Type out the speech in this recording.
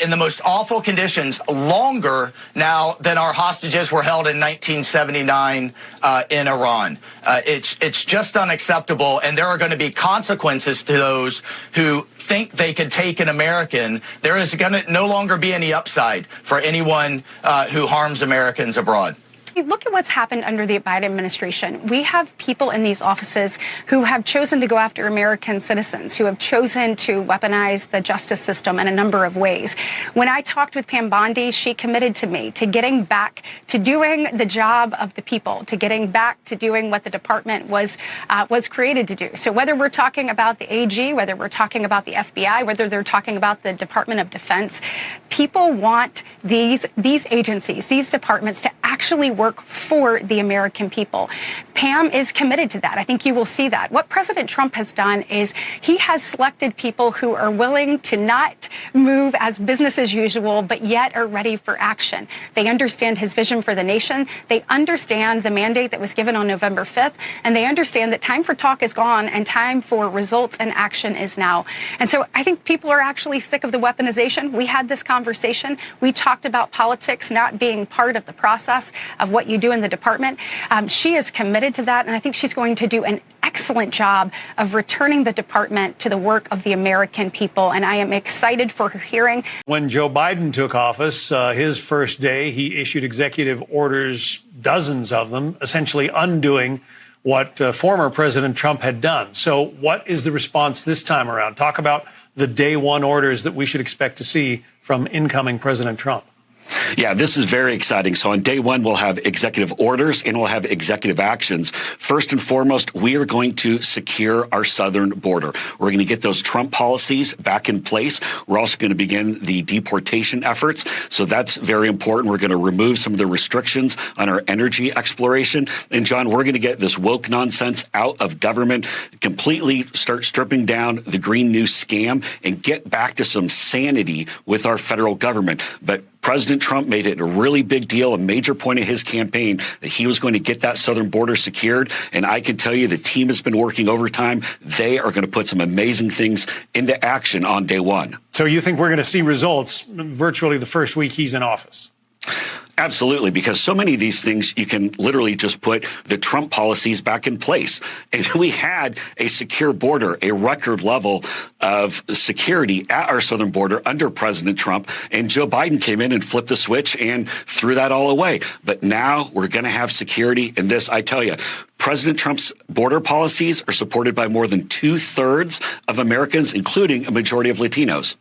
in the most awful conditions longer now than our hostages were held in 1979 in Iran. It's just unacceptable, and there are going to be consequences to those who think they could take an American. There is going to no longer be any upside for anyone who harms Americans abroad. Look at what's happened under the Biden administration. We have people in these offices who have chosen to go after American citizens, who have chosen to weaponize the justice system in a number of ways. When I talked with Pam Bondi, she committed to me to getting back to doing the job of the people, to getting back to doing what the department was created to do. So whether we're talking about the AG, whether we're talking about the FBI, whether they're talking about the Department of Defense, people want these agencies, these departments to actually work for the American people. Pam is committed to that. I think you will see that. What President Trump has done is he has selected people who are willing to not move as business as usual, but yet are ready for action. They understand his vision for the nation. They understand the mandate that was given on November 5th, and they understand that time for talk is gone and time for results and action is now. And so I think people are actually sick of the weaponization. We had this conversation. We talked about politics not being part of the process of what you do in the department. She is committed to that, and I think she's going to do an excellent job of returning the department to the work of the American people, and I am excited for her hearing. When Joe Biden took office, his first day, he issued executive orders, dozens of them, essentially undoing what former President Trump had done. So what is the response this time around? Talk about the day one orders that we should expect to see from incoming President Trump. Yeah, this is very exciting. So on day one, we'll have executive orders and we'll have executive actions. First and foremost, we are going to secure our southern border. We're going to get those Trump policies back in place. We're also going to begin the deportation efforts. So that's very important. We're going to remove some of the restrictions on our energy exploration. And John, we're going to get this woke nonsense out of government, completely start stripping down the Green New scam and get back to some sanity with our federal government. But President Trump made it a really big deal, a major point of his campaign, that he was going to get that southern border secured. And I can tell you the team has been working overtime. They are going to put some amazing things into action on day one. So you think we're going to see results virtually the first week he's in office? Absolutely, because so many of these things, you can literally just put the Trump policies back in place. And we had a secure border, a record level of security at our southern border under President Trump. And Joe Biden came in and flipped the switch and threw that all away. But now we're going to have security. And this, I tell you, President Trump's border policies are supported by more than 2/3 of Americans, including a majority of Latinos.